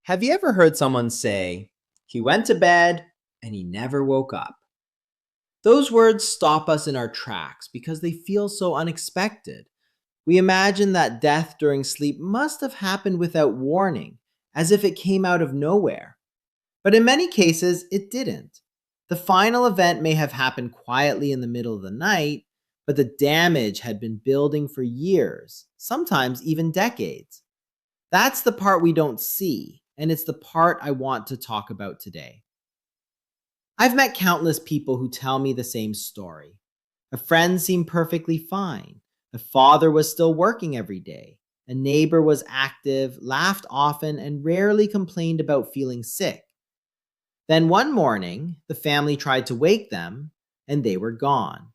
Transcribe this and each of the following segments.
Have you ever heard someone say, he went to bed and he never woke up? Those words stop us in our tracks because they feel so unexpected. We imagine that death during sleep must have happened without warning, as if it came out of nowhere. But in many cases, it didn't. The final event may have happened quietly in the middle of the night, but the damage had been building for years, sometimes even decades. That's the part we don't see, and it's the part I want to talk about today. I've met countless people who tell me the same story. A friend seemed perfectly fine. A father was still working every day. A neighbor was active, laughed often, and rarely complained about feeling sick. Then one morning, the family tried to wake them, and they were gone.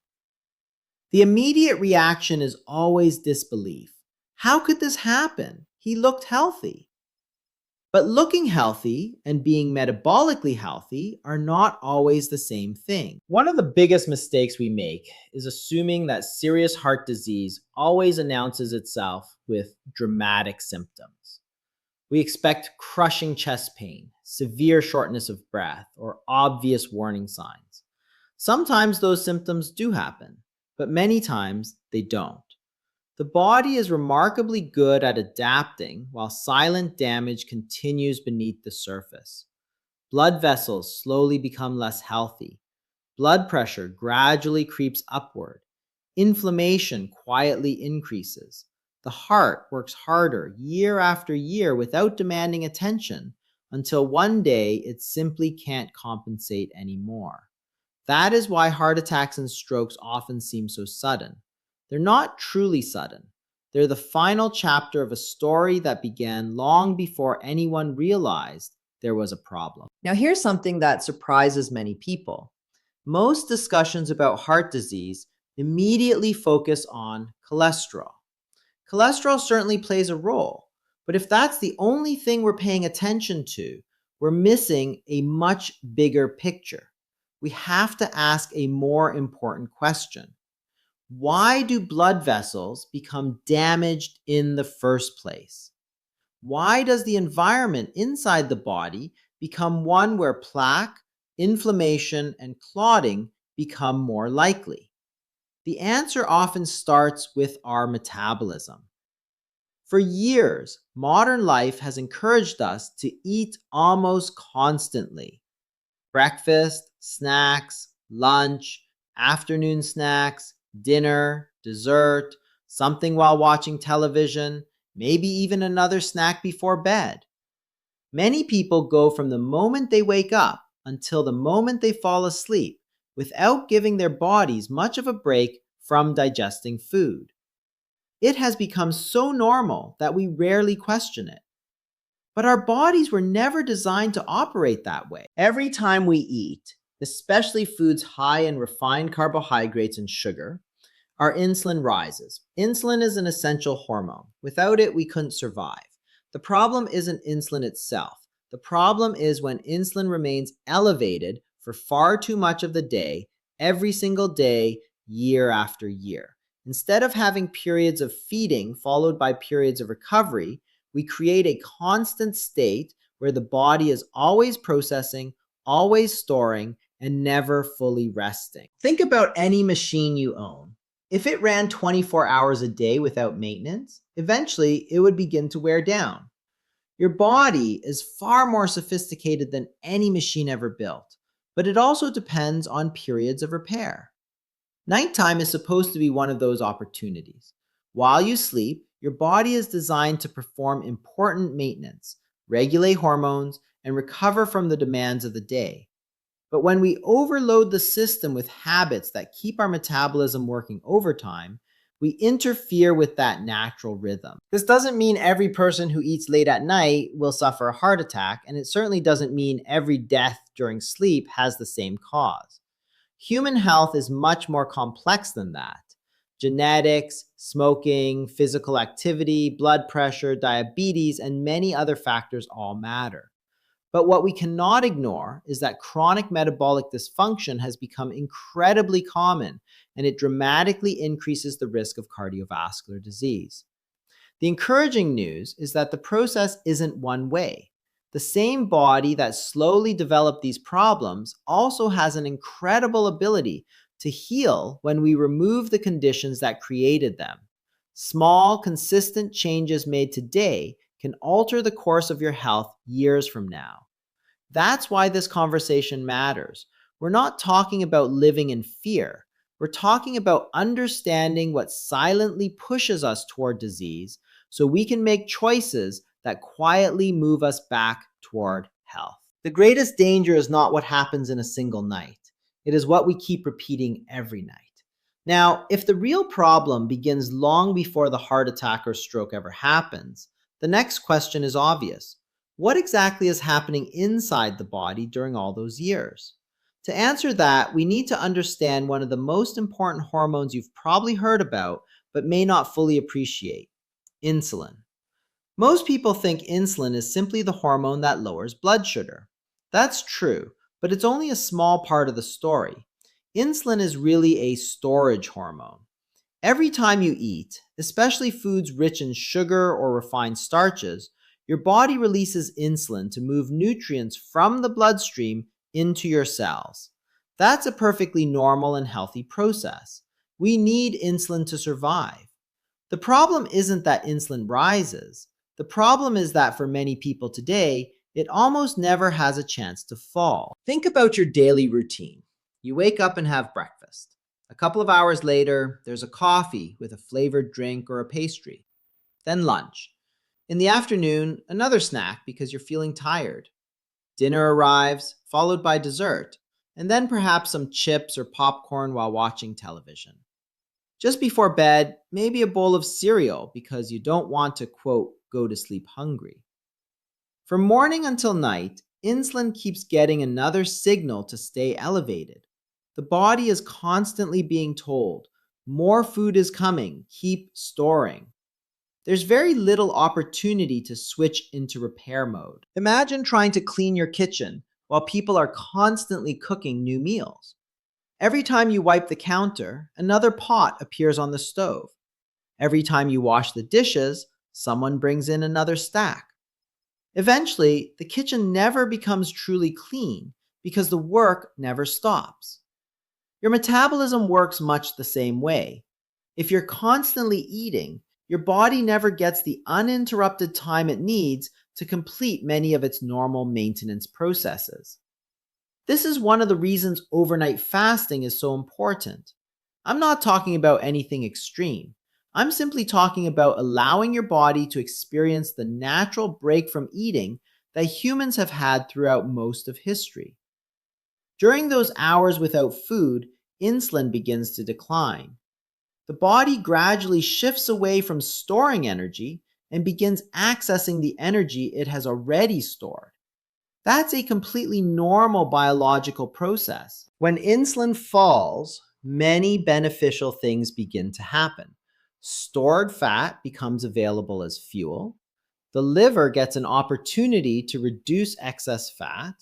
The immediate reaction is always disbelief. How could this happen? He looked healthy. But looking healthy and being metabolically healthy are not always the same thing. One of the biggest mistakes we make is assuming that serious heart disease always announces itself with dramatic symptoms. We expect crushing chest pain, severe shortness of breath, or obvious warning signs. Sometimes those symptoms do happen, but many times they don't. The body is remarkably good at adapting while silent damage continues beneath the surface. Blood vessels slowly become less healthy. Blood pressure gradually creeps upward. Inflammation quietly increases. The heart works harder year after year without demanding attention until one day it simply can't compensate anymore. That is why heart attacks and strokes often seem so sudden. They're not truly sudden. They're the final chapter of a story that began long before anyone realized there was a problem. Now, here's something that surprises many people. Most discussions about heart disease immediately focus on cholesterol. Cholesterol certainly plays a role, but if that's the only thing we're paying attention to, we're missing a much bigger picture. We have to ask a more important question. Why do blood vessels become damaged in the first place? Why does the environment inside the body become one where plaque, inflammation, and clotting become more likely? The answer often starts with our metabolism. For years, modern life has encouraged us to eat almost constantly. Breakfast, snacks, lunch, afternoon snacks, dinner, dessert, something while watching television, maybe even another snack before bed. Many people go from the moment they wake up until the moment they fall asleep without giving their bodies much of a break from digesting food. It has become so normal that we rarely question it. But our bodies were never designed to operate that way. Every time we eat, especially foods high in refined carbohydrates and sugar, our insulin rises. Insulin is an essential hormone. Without it, we couldn't survive. The problem isn't insulin itself. The problem is when insulin remains elevated for far too much of the day, every single day, year after year. Instead of having periods of feeding followed by periods of recovery, we create a constant state where the body is always processing, always storing, and never fully resting. Think about any machine you own. If it ran 24 hours a day without maintenance, eventually it would begin to wear down. Your body is far more sophisticated than any machine ever built, but it also depends on periods of repair. Nighttime is supposed to be one of those opportunities. While you sleep, your body is designed to perform important maintenance, regulate hormones, and recover from the demands of the day. But when we overload the system with habits that keep our metabolism working overtime, we interfere with that natural rhythm. This doesn't mean every person who eats late at night will suffer a heart attack, and it certainly doesn't mean every death during sleep has the same cause. Human health is much more complex than that. Genetics, smoking, physical activity, blood pressure, diabetes, and many other factors all matter. But what we cannot ignore is that chronic metabolic dysfunction has become incredibly common, and it dramatically increases the risk of cardiovascular disease. The encouraging news is that the process isn't one way. The same body that slowly developed these problems also has an incredible ability to heal when we remove the conditions that created them. Small, consistent changes made today can alter the course of your health years from now. That's why this conversation matters. We're not talking about living in fear. We're talking about understanding what silently pushes us toward disease so we can make choices that quietly move us back toward health. The greatest danger is not what happens in a single night, it is what we keep repeating every night. Now, if the real problem begins long before the heart attack or stroke ever happens, the next question is obvious. What exactly is happening inside the body during all those years? To answer that, we need to understand one of the most important hormones you've probably heard about but may not fully appreciate: insulin. Most people think insulin is simply the hormone that lowers blood sugar. That's true, but it's only a small part of the story. Insulin is really a storage hormone. Every time you eat, especially foods rich in sugar or refined starches, your body releases insulin to move nutrients from the bloodstream into your cells. That's a perfectly normal and healthy process. We need insulin to survive. The problem isn't that insulin rises. The problem is that for many people today, it almost never has a chance to fall. Think about your daily routine. You wake up and have breakfast. A couple of hours later, there's a coffee with a flavored drink or a pastry. Then lunch. In the afternoon, another snack because you're feeling tired. Dinner arrives, followed by dessert, and then perhaps some chips or popcorn while watching television. Just before bed, maybe a bowl of cereal because you don't want to, quote, go to sleep hungry. From morning until night, insulin keeps getting another signal to stay elevated. The body is constantly being told, more food is coming, keep storing. There's very little opportunity to switch into repair mode. Imagine trying to clean your kitchen while people are constantly cooking new meals. Every time you wipe the counter, another pot appears on the stove. Every time you wash the dishes, someone brings in another stack. Eventually, the kitchen never becomes truly clean because the work never stops. Your metabolism works much the same way. If you're constantly eating, your body never gets the uninterrupted time it needs to complete many of its normal maintenance processes. This is one of the reasons overnight fasting is so important. I'm not talking about anything extreme. I'm simply talking about allowing your body to experience the natural break from eating that humans have had throughout most of history. During those hours without food, insulin begins to decline. The body gradually shifts away from storing energy and begins accessing the energy it has already stored. That's a completely normal biological process. When insulin falls, many beneficial things begin to happen. Stored fat becomes available as fuel. The liver gets an opportunity to reduce excess fat.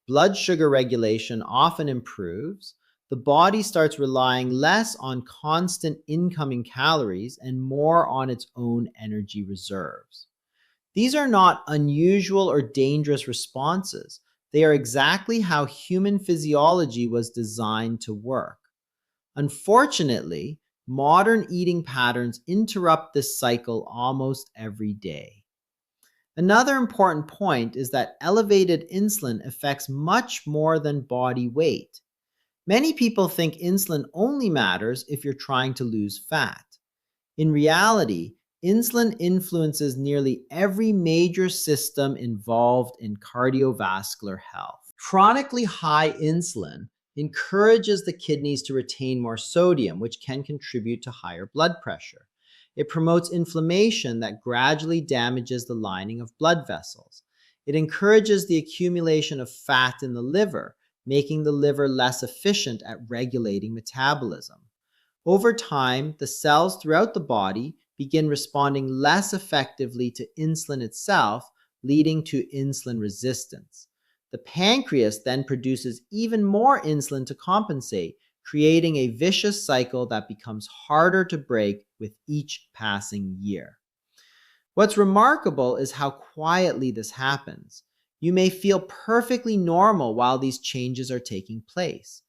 Blood sugar regulation often improves. The body starts relying less on constant incoming calories and more on its own energy reserves. These are not unusual or dangerous responses. They are exactly how human physiology was designed to work. Unfortunately, modern eating patterns interrupt this cycle almost every day. Another important point is that elevated insulin affects much more than body weight. Many people think insulin only matters if you're trying to lose fat. In reality, insulin influences nearly every major system involved in cardiovascular health. Chronically high insulin encourages the kidneys to retain more sodium, which can contribute to higher blood pressure. It promotes inflammation that gradually damages the lining of blood vessels. It encourages the accumulation of fat in the liver, making the liver less efficient at regulating metabolism. Over time, the cells throughout the body begin responding less effectively to insulin itself, leading to insulin resistance. The pancreas then produces even more insulin to compensate, creating a vicious cycle that becomes harder to break with each passing year. What's remarkable is how quietly this happens. You may feel perfectly normal while these changes are taking place.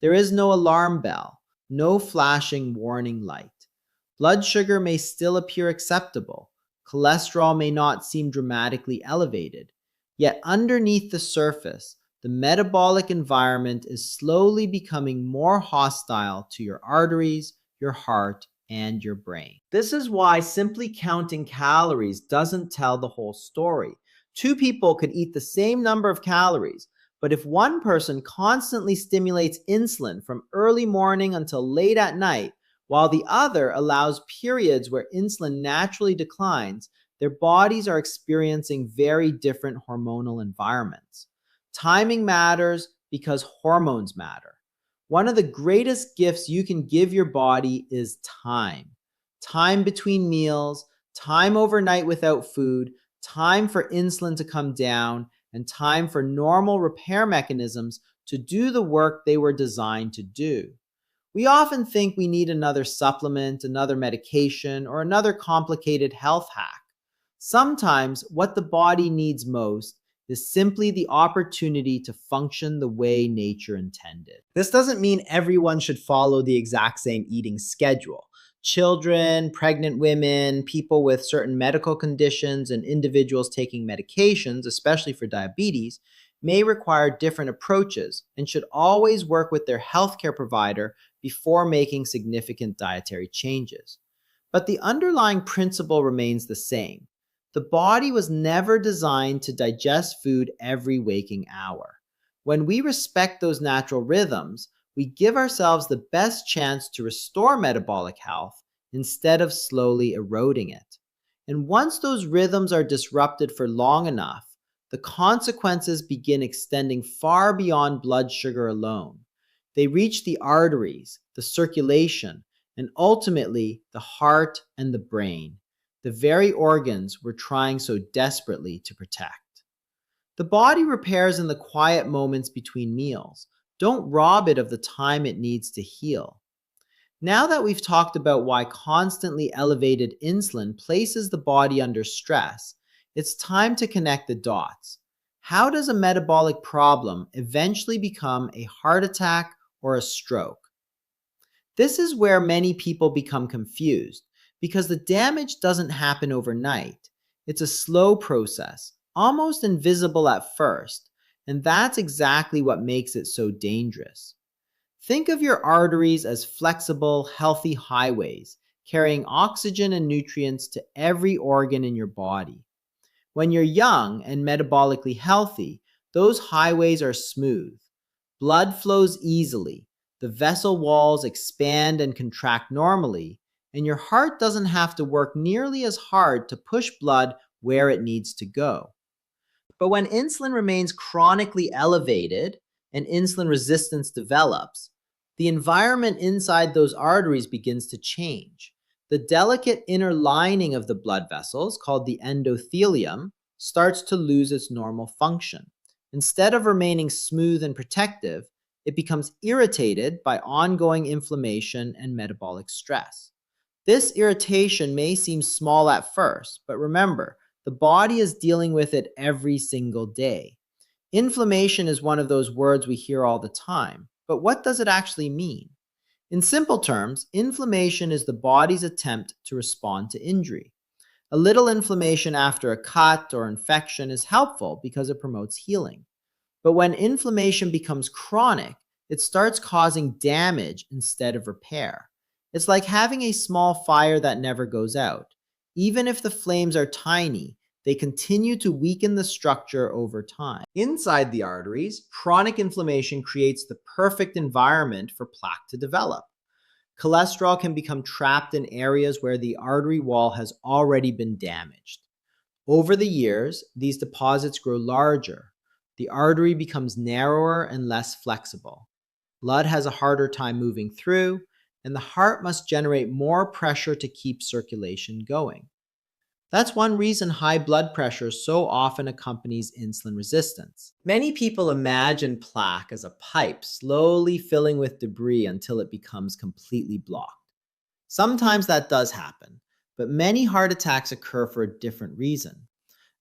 There is no alarm bell, no flashing warning light. Blood sugar may still appear acceptable. Cholesterol may not seem dramatically elevated. Yet underneath the surface, the metabolic environment is slowly becoming more hostile to your arteries, your heart, and your brain. This is why simply counting calories doesn't tell the whole story. Two people could eat the same number of calories, but if one person constantly stimulates insulin from early morning until late at night, while the other allows periods where insulin naturally declines, their bodies are experiencing very different hormonal environments. Timing matters because hormones matter. One of the greatest gifts you can give your body is time. Time between meals, time overnight without food, time for insulin to come down, and time for normal repair mechanisms to do the work they were designed to do. We often think we need another supplement, another medication, or another complicated health hack. Sometimes what the body needs most is simply the opportunity to function the way nature intended. This doesn't mean everyone should follow the exact same eating schedule. Children, pregnant women, people with certain medical conditions, and individuals taking medications, especially for diabetes, may require different approaches and should always work with their healthcare provider before making significant dietary changes. But the underlying principle remains the same. The body was never designed to digest food every waking hour. When we respect those natural rhythms, we give ourselves the best chance to restore metabolic health instead of slowly eroding it. And once those rhythms are disrupted for long enough, the consequences begin extending far beyond blood sugar alone. They reach the arteries, the circulation, and ultimately the heart and the brain, the very organs we're trying so desperately to protect. The body repairs in the quiet moments between meals. Don't rob it of the time it needs to heal. Now that we've talked about why constantly elevated insulin places the body under stress, it's time to connect the dots. How does a metabolic problem eventually become a heart attack or a stroke? This is where many people become confused because the damage doesn't happen overnight. It's a slow process, almost invisible at first, and that's exactly what makes it so dangerous. Think of your arteries as flexible, healthy highways, carrying oxygen and nutrients to every organ in your body. When you're young and metabolically healthy, those highways are smooth. Blood flows easily, the vessel walls expand and contract normally, and your heart doesn't have to work nearly as hard to push blood where it needs to go. But when insulin remains chronically elevated and insulin resistance develops, the environment inside those arteries begins to change. The delicate inner lining of the blood vessels, called the endothelium, starts to lose its normal function. Instead of remaining smooth and protective, it becomes irritated by ongoing inflammation and metabolic stress. This irritation may seem small at first, but remember, the body is dealing with it every single day. Inflammation is one of those words we hear all the time, but what does it actually mean? In simple terms, inflammation is the body's attempt to respond to injury. A little inflammation after a cut or infection is helpful because it promotes healing. But when inflammation becomes chronic, it starts causing damage instead of repair. It's like having a small fire that never goes out. Even if the flames are tiny, they continue to weaken the structure over time. Inside the arteries, chronic inflammation creates the perfect environment for plaque to develop. Cholesterol can become trapped in areas where the artery wall has already been damaged. Over the years, these deposits grow larger. The artery becomes narrower and less flexible. Blood has a harder time moving through, and the heart must generate more pressure to keep circulation going. That's one reason high blood pressure so often accompanies insulin resistance. Many people imagine plaque as a pipe slowly filling with debris until it becomes completely blocked. Sometimes that does happen, but many heart attacks occur for a different reason.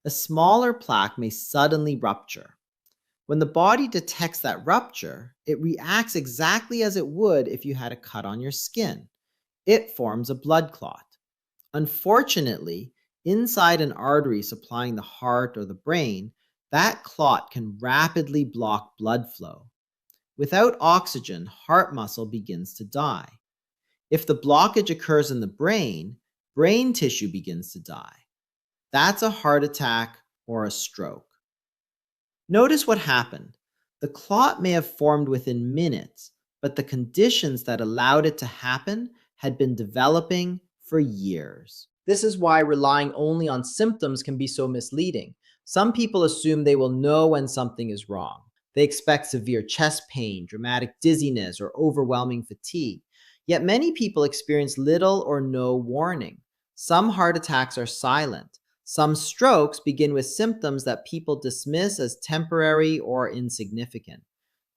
a smaller plaque may suddenly rupture. When the body detects that rupture, it reacts exactly as it would if you had a cut on your skin. It forms a blood clot. Unfortunately, inside an artery supplying the heart or the brain, that clot can rapidly block blood flow. Without oxygen, heart muscle begins to die. If the blockage occurs in the brain tissue begins to die. That's a heart attack or a stroke. Notice what happened. The clot may have formed within minutes, but the conditions that allowed it to happen had been developing for years. This is why relying only on symptoms can be so misleading. Some people assume they will know when something is wrong. They expect severe chest pain, dramatic dizziness, or overwhelming fatigue. Yet many people experience little or no warning. Some heart attacks are silent. Some strokes begin with symptoms that people dismiss as temporary or insignificant.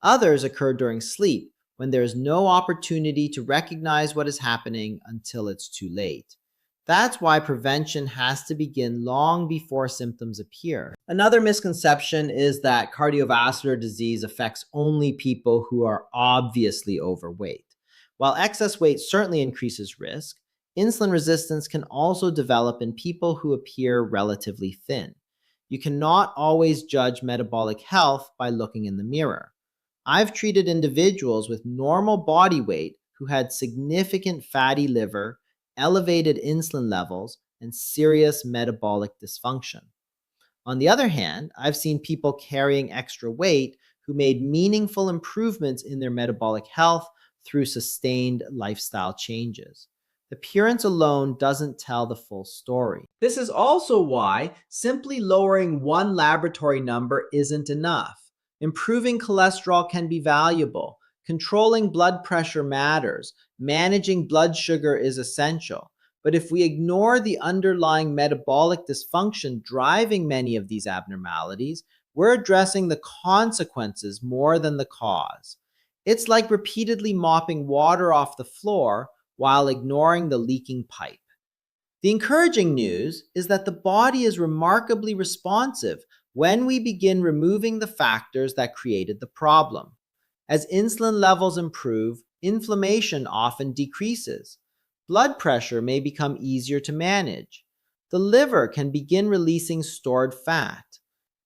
Others occur during sleep, when there is no opportunity to recognize what is happening until it's too late. That's why prevention has to begin long before symptoms appear. Another misconception is that cardiovascular disease affects only people who are obviously overweight. While excess weight certainly increases risk, insulin resistance can also develop in people who appear relatively thin. You cannot always judge metabolic health by looking in the mirror. I've treated individuals with normal body weight who had significant fatty liver, elevated insulin levels, and serious metabolic dysfunction. On the other hand, I've seen people carrying extra weight who made meaningful improvements in their metabolic health through sustained lifestyle changes. Appearance alone doesn't tell the full story. This is also why simply lowering one laboratory number isn't enough. Improving cholesterol can be valuable. Controlling blood pressure matters. Managing blood sugar is essential. But if we ignore the underlying metabolic dysfunction driving many of these abnormalities, we're addressing the consequences more than the cause. It's like repeatedly mopping water off the floor while ignoring the leaking pipe. The encouraging news is that the body is remarkably responsive when we begin removing the factors that created the problem. As insulin levels improve, inflammation often decreases. Blood pressure may become easier to manage. The liver can begin releasing stored fat.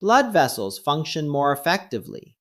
Blood vessels function more effectively.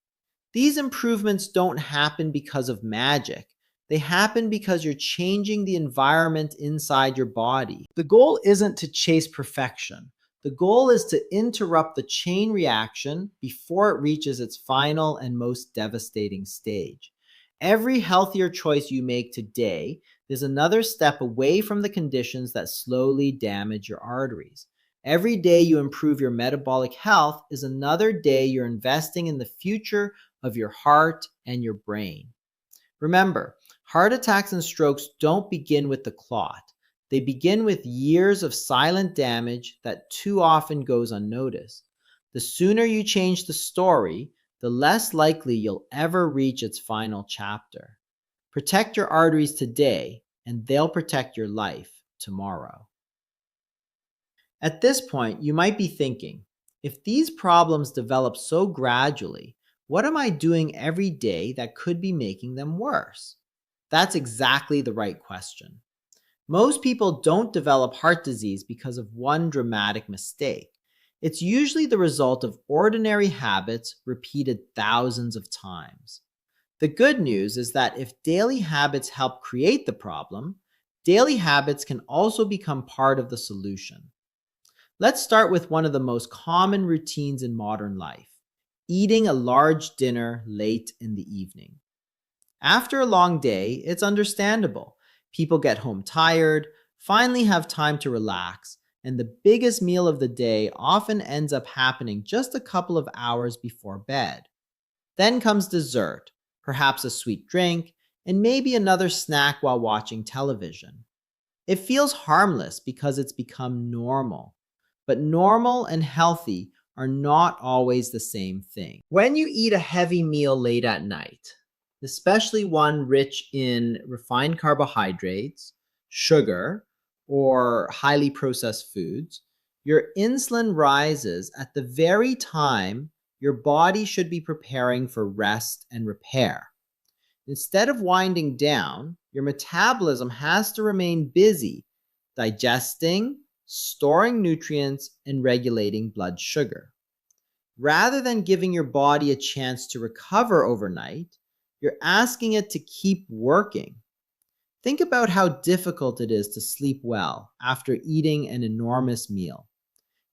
These improvements don't happen because of magic. They happen because you're changing the environment inside your body. The goal isn't to chase perfection. The goal is to interrupt the chain reaction before it reaches its final and most devastating stage. Every healthier choice you make today is another step away from the conditions that slowly damage your arteries. Every day you improve your metabolic health is another day you're investing in the future of your heart and your brain. Remember, heart attacks and strokes don't begin with the clot. They begin with years of silent damage that too often goes unnoticed. The sooner you change the story, the less likely you'll ever reach its final chapter. Protect your arteries today, and they'll protect your life tomorrow. At this point, you might be thinking, if these problems develop so gradually, what am I doing every day that could be making them worse? That's exactly the right question. Most people don't develop heart disease because of one dramatic mistake. It's usually the result of ordinary habits repeated thousands of times. The good news is that if daily habits help create the problem, daily habits can also become part of the solution. Let's start with one of the most common routines in modern life: eating a large dinner late in the evening. After a long day, it's understandable. People get home tired, finally have time to relax, and the biggest meal of the day often ends up happening just a couple of hours before bed. Then comes dessert, perhaps a sweet drink, and maybe another snack while watching television. It feels harmless because it's become normal. But normal and healthy are not always the same thing. When you eat a heavy meal late at night, especially one rich in refined carbohydrates, sugar, or highly processed foods, Your insulin rises at the very time your body should be preparing for rest and repair. Instead of winding down, your metabolism has to remain busy, digesting, storing nutrients, and regulating blood sugar. Rather than giving your body a chance to recover overnight, you're asking it to keep working. Think about how difficult it is to sleep well after eating an enormous meal.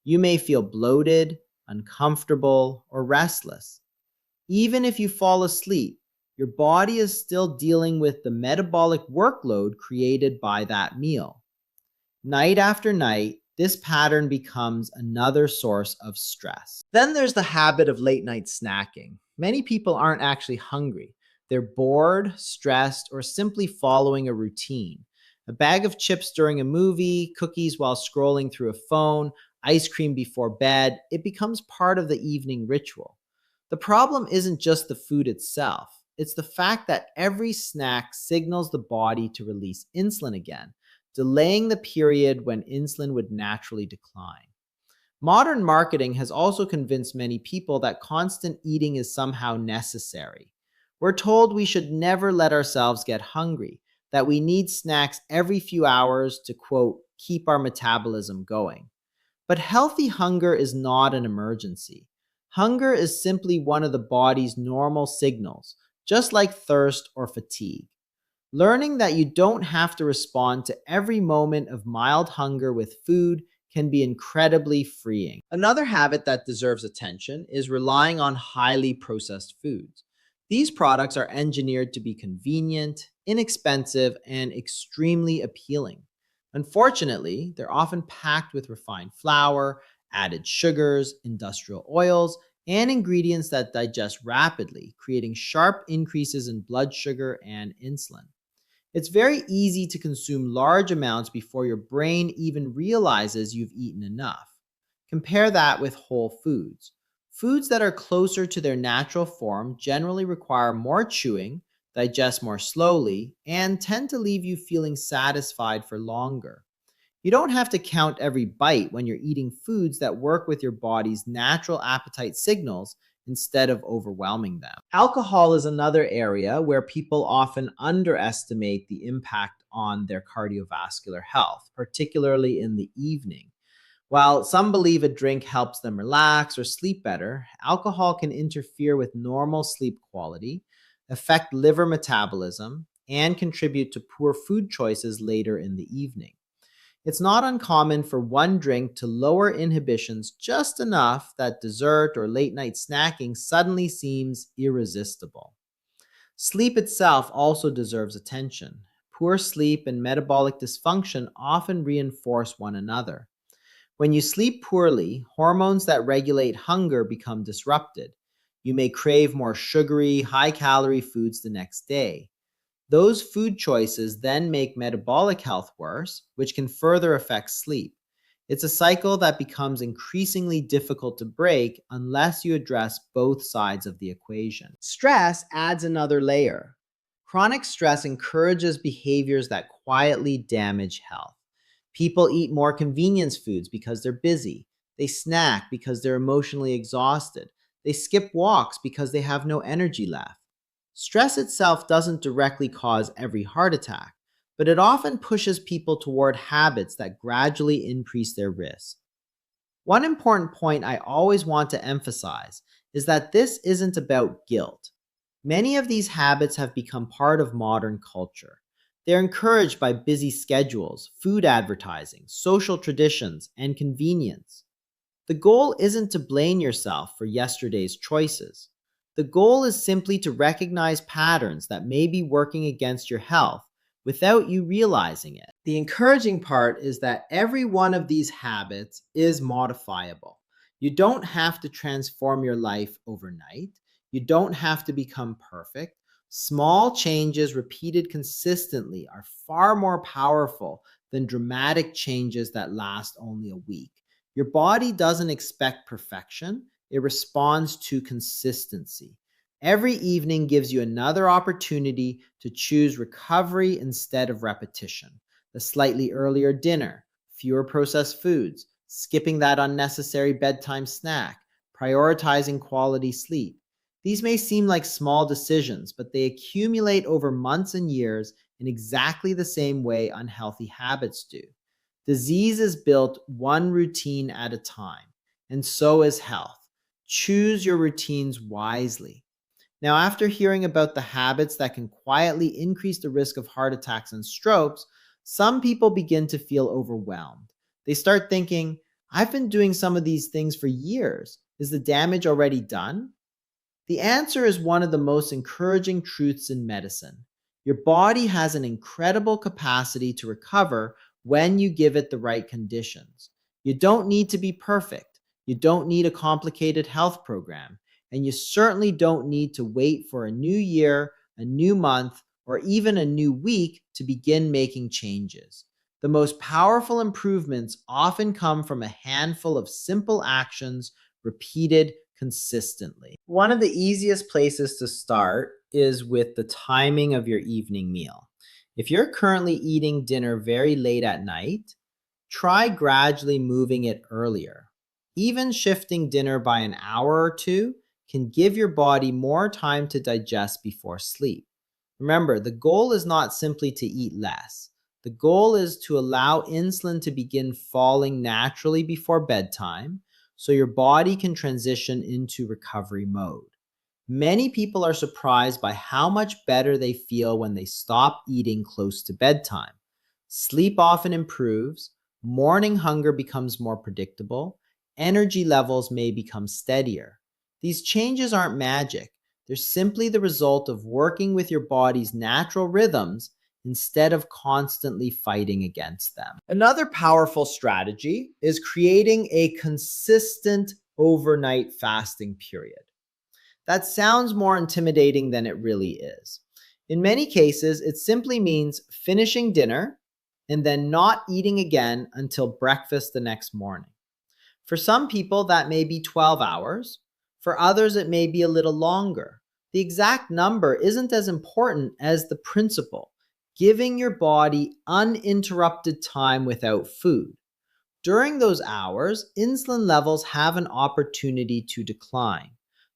You may feel bloated, uncomfortable, or restless. Even if you fall asleep, your body is still dealing with the metabolic workload created by that meal. Night after night, this pattern becomes another source of stress. Then there's the habit of late night snacking. Many people aren't actually hungry. They're bored, stressed, or simply following a routine. A bag of chips during a movie, cookies while scrolling through a phone, ice cream before bed, it becomes part of the evening ritual. The problem isn't just the food itself, it's the fact that every snack signals the body to release insulin again, delaying the period when insulin would naturally decline. Modern marketing has also convinced many people that constant eating is somehow necessary. We're told we should never let ourselves get hungry, that we need snacks every few hours to, quote, keep our metabolism going. But healthy hunger is not an emergency. Hunger is simply one of the body's normal signals, just like thirst or fatigue. Learning that you don't have to respond to every moment of mild hunger with food can be incredibly freeing. Another habit that deserves attention is relying on highly processed foods. These products are engineered to be convenient, inexpensive, and extremely appealing. Unfortunately, they're often packed with refined flour, added sugars, industrial oils, and ingredients that digest rapidly, creating sharp increases in blood sugar and insulin. It's very easy to consume large amounts before your brain even realizes you've eaten enough. Compare that with whole foods. Foods that are closer to their natural form generally require more chewing, digest more slowly, and tend to leave you feeling satisfied for longer. You don't have to count every bite when you're eating foods that work with your body's natural appetite signals instead of overwhelming them. Alcohol is another area where people often underestimate the impact on their cardiovascular health, particularly in the evening. While some believe a drink helps them relax or sleep better, alcohol can interfere with normal sleep quality, affect liver metabolism, and contribute to poor food choices later in the evening. It's not uncommon for one drink to lower inhibitions just enough that dessert or late night snacking suddenly seems irresistible. Sleep itself also deserves attention. Poor sleep and metabolic dysfunction often reinforce one another. When you sleep poorly, hormones that regulate hunger become disrupted. You may crave more sugary, high calorie foods the next day. Those food choices then make metabolic health worse, which can further affect sleep. It's a cycle that becomes increasingly difficult to break unless you address both sides of the equation. Stress adds another layer. Chronic stress encourages behaviors that quietly damage health. People eat more convenience foods because they're busy. They snack because they're emotionally exhausted. They skip walks because they have no energy left. Stress itself doesn't directly cause every heart attack, but it often pushes people toward habits that gradually increase their risk. One important point I always want to emphasize is that this isn't about guilt. Many of these habits have become part of modern culture. They're encouraged by busy schedules, food advertising, social traditions, and convenience. The goal isn't to blame yourself for yesterday's choices. The goal is simply to recognize patterns that may be working against your health without you realizing it. The encouraging part is that every one of these habits is modifiable. You don't have to transform your life overnight. You don't have to become perfect. Small changes repeated consistently are far more powerful than dramatic changes that last only a week. Your body doesn't expect perfection, it responds to consistency. Every evening gives you another opportunity to choose recovery instead of repetition. The slightly earlier dinner, fewer processed foods, skipping that unnecessary bedtime snack, prioritizing quality sleep. These may seem like small decisions, but they accumulate over months and years in exactly the same way unhealthy habits do. Disease is built one routine at a time, and so is health. Choose your routines wisely. Now, after hearing about the habits that can quietly increase the risk of heart attacks and strokes, some people begin to feel overwhelmed. They start thinking, I've been doing some of these things for years. Is the damage already done? The answer is one of the most encouraging truths in medicine. Your body has an incredible capacity to recover when you give it the right conditions. You don't need to be perfect. You don't need a complicated health program. And you certainly don't need to wait for a new year, a new month, or even a new week to begin making changes. The most powerful improvements often come from a handful of simple actions repeated consistently. One of the easiest places to start is with the timing of your evening meal. If you're currently eating dinner very late at night, try gradually moving it earlier. Even shifting dinner by an hour or two can give your body more time to digest before sleep. Remember, the goal is not simply to eat less. The goal is to allow insulin to begin falling naturally before bedtime so your body can transition into recovery mode. Many people are surprised by how much better they feel when they stop eating close to bedtime. Sleep often improves, morning hunger becomes more predictable, energy levels may become steadier. These changes aren't magic. They're simply the result of working with your body's natural rhythms instead of constantly fighting against them. Another powerful strategy is creating a consistent overnight fasting period. That sounds more intimidating than it really is. In many cases, it simply means finishing dinner and then not eating again until breakfast the next morning. For some people, that may be 12 hours. For others, it may be a little longer. The exact number isn't as important as the principle: giving your body uninterrupted time without food. During those hours, insulin levels have an opportunity to decline.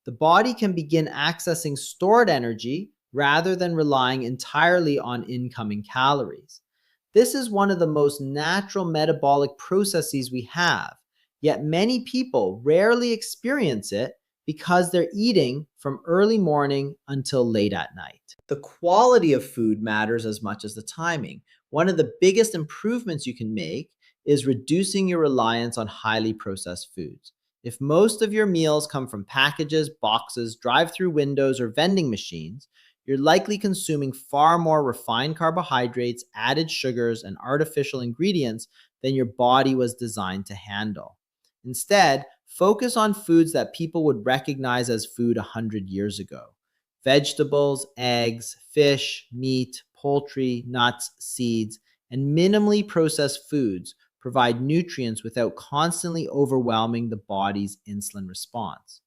The body can begin accessing stored energy rather than relying entirely on incoming calories. This is one of the most natural metabolic processes we have, yet many people rarely experience it because they're eating from early morning until late at night. The quality of food matters as much as the timing. One of the biggest improvements you can make is reducing your reliance on highly processed foods. If most of your meals come from packages, boxes, drive-through windows, or vending machines, you're likely consuming far more refined carbohydrates, added sugars, and artificial ingredients than your body was designed to handle. Instead, focus on foods that people would recognize as food 100 years ago. Vegetables, eggs, fish, meat, poultry, nuts, seeds, and minimally processed foods provide nutrients without constantly overwhelming the body's insulin response.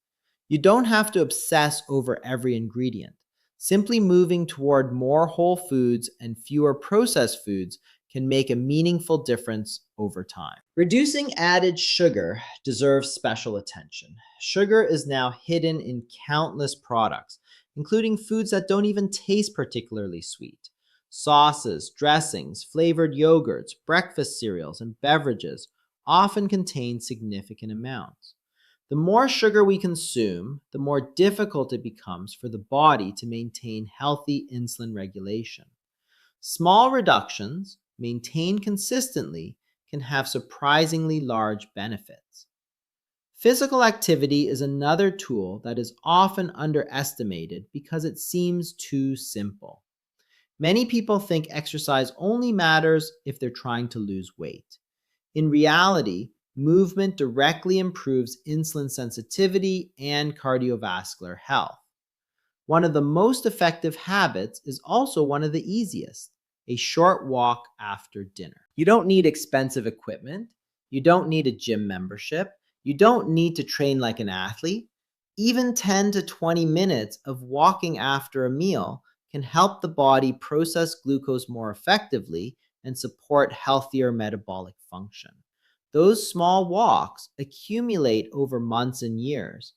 You don't have to obsess over every ingredient. Simply moving toward more whole foods and fewer processed foods can make a meaningful difference over time. Reducing added sugar deserves special attention. Sugar is now hidden in countless products, including foods that don't even taste particularly sweet. Sauces, dressings, flavored yogurts, breakfast cereals, and beverages often contain significant amounts. The more sugar we consume, the more difficult it becomes for the body to maintain healthy insulin regulation. Small reductions, maintained consistently, can have surprisingly large benefits. Physical activity is another tool that is often underestimated because it seems too simple. Many people think exercise only matters if they're trying to lose weight. In reality, movement directly improves insulin sensitivity and cardiovascular health. One of the most effective habits is also one of the easiest: a short walk after dinner. You don't need expensive equipment. You don't need a gym membership. You don't need to train like an athlete. Even 10 to 20 minutes of walking after a meal can help the body process glucose more effectively and support healthier metabolic function. Those small walks accumulate over months and years,